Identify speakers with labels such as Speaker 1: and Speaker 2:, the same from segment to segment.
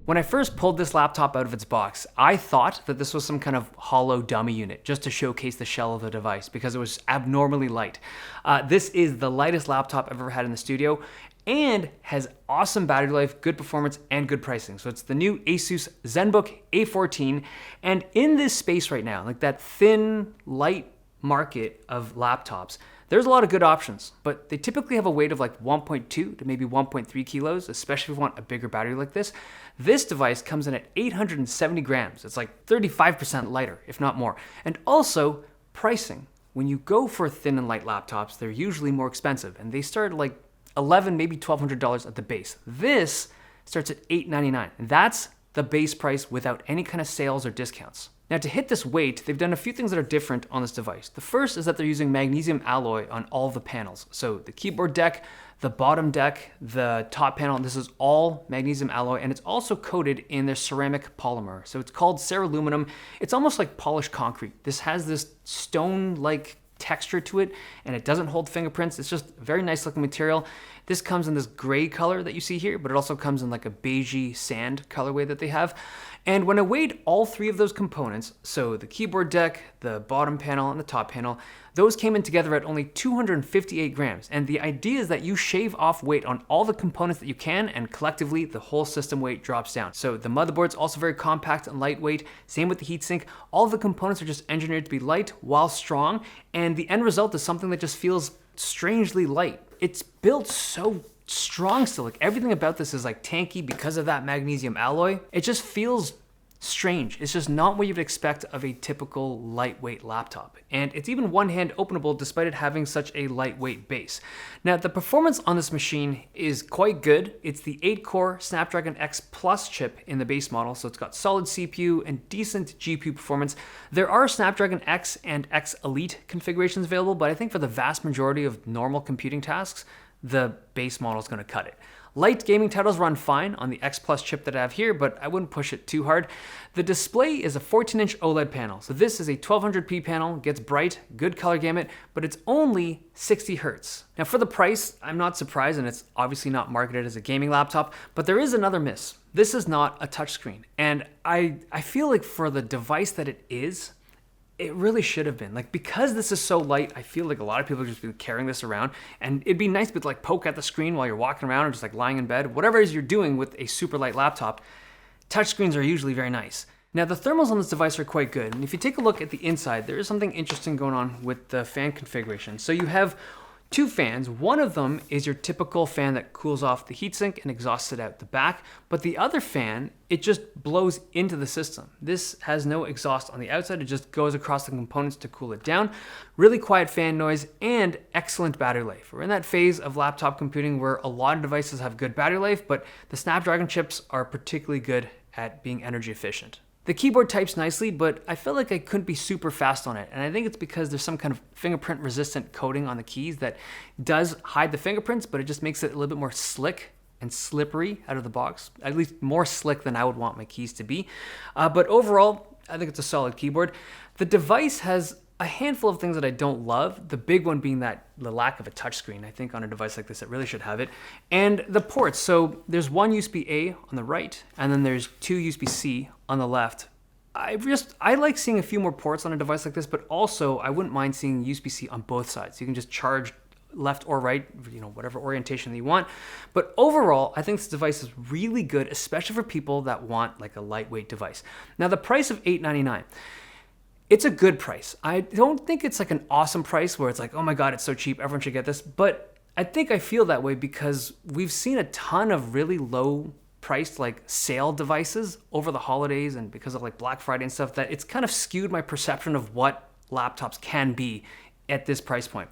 Speaker 1: When I first pulled this laptop out of its box, I thought that this was some kind of hollow dummy unit just to showcase the shell of the device because it was abnormally light. This is the lightest laptop I've ever had in the studio and has awesome battery life, good performance, and good pricing. So it's the new Asus Zenbook A14. And in this space right now, like that thin, light market of laptops, there's a lot of good options, but they typically have a weight of like 1.2 to maybe 1.3 kilos, especially if you want a bigger battery like this. This device comes in at 870 grams. It's like 35% lighter, if not more. And also, pricing. When you go for thin and light laptops, they're usually more expensive, and they start at like $1,100, maybe $1,200 at the base. This starts at $899, and that's the base price without any kind of sales or discounts. Now, to hit this weight, they've done a few things that are different on this device. The first is that they're using magnesium alloy on all the panels. So the keyboard deck, the bottom deck, the top panel, this is all magnesium alloy, and it's also coated in their ceramic polymer. So it's called ceruleum. It's almost like polished concrete. This has this stone-like texture to it, and it doesn't hold fingerprints. It's just a very nice looking material. This comes in this gray color that you see here, but it also comes in like a beigey sand colorway that they have. And when I weighed all three of those components, so the keyboard deck, the bottom panel, and the top panel, those came in together at only 258 grams. And the idea is that you shave off weight on all the components that you can, and collectively the whole system weight drops down. So the motherboard's also very compact and lightweight. Same with the heatsink. All of the components are just engineered to be light while strong, and the end result is something that just feels strangely light. It's built so strong still. Like everything about this is like tanky because of that magnesium alloy. It just feels strange. It's just not what you'd expect of a typical lightweight laptop. And it's even one-hand openable despite it having such a lightweight base. Now, the performance on this machine is quite good. It's the 8-core Snapdragon X Plus chip in the base model, so it's got solid CPU and decent GPU performance. There are Snapdragon X and X Elite configurations available, but I think for the vast majority of normal computing tasks, the base model is going to cut it. Light gaming titles run fine on the X Plus chip that I have here, but I wouldn't push it too hard. The display is a 14-inch OLED panel. So this is a 1200p panel, gets bright, good color gamut, but it's only 60 Hertz. Now for the price, I'm not surprised, and it's obviously not marketed as a gaming laptop, but there is another miss. This is not a touchscreen. And I feel like for the device that it is, it really should have been. Like, because this is so light, I feel like a lot of people have just been carrying this around, and it'd be nice to like poke at the screen while you're walking around or just like lying in bed. Whatever it is you're doing with a super light laptop, touchscreens are usually very nice. Now, the thermals on this device are quite good, and if you take a look at the inside, there is something interesting going on with the fan configuration. So you have two fans. One of them is your typical fan that cools off the heatsink and exhausts it out the back, but the other fan, it just blows into the system. This has no exhaust on the outside, it just goes across the components to cool it down. Really quiet fan noise and excellent battery life. We're in that phase of laptop computing where a lot of devices have good battery life, but the Snapdragon chips are particularly good at being energy efficient. The keyboard types nicely, but I feel like I couldn't be super fast on it. And I think it's because there's some kind of fingerprint resistant coating on the keys that does hide the fingerprints, but it just makes it a little bit more slick and slippery out of the box. At least more slick than I would want my keys to be. But overall, I think it's a solid keyboard. The device has a handful of things that I don't love. The big one being that the lack of a touchscreen. I think on a device like this, it really should have it. And the ports. So there's one USB-A on the right, and then there's two USB-C on the left. I like seeing a few more ports on a device like this, but also I wouldn't mind seeing USB-C on both sides. You can just charge left or right, whatever orientation that you want. But overall, I think this device is really good, especially for people that want like a lightweight device. Now, the price of $899. It's a good price. I don't think it's like an awesome price where it's like, oh my God, it's so cheap, everyone should get this. But I think I feel that way because we've seen a ton of really low priced like sale devices over the holidays and because of like Black Friday and stuff, that it's kind of skewed my perception of what laptops can be at this price point.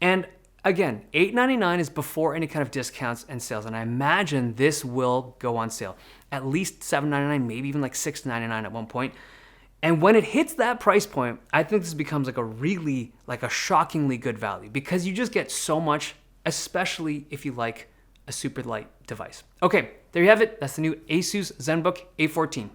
Speaker 1: And again, $899 is before any kind of discounts and sales. And I imagine this will go on sale. At least $799, maybe even like $699 at one point. And when it hits that price point, I think this becomes like a shockingly good value because you just get so much, especially if you like a super light device. Okay, there you have it. That's the new Asus Zenbook A14.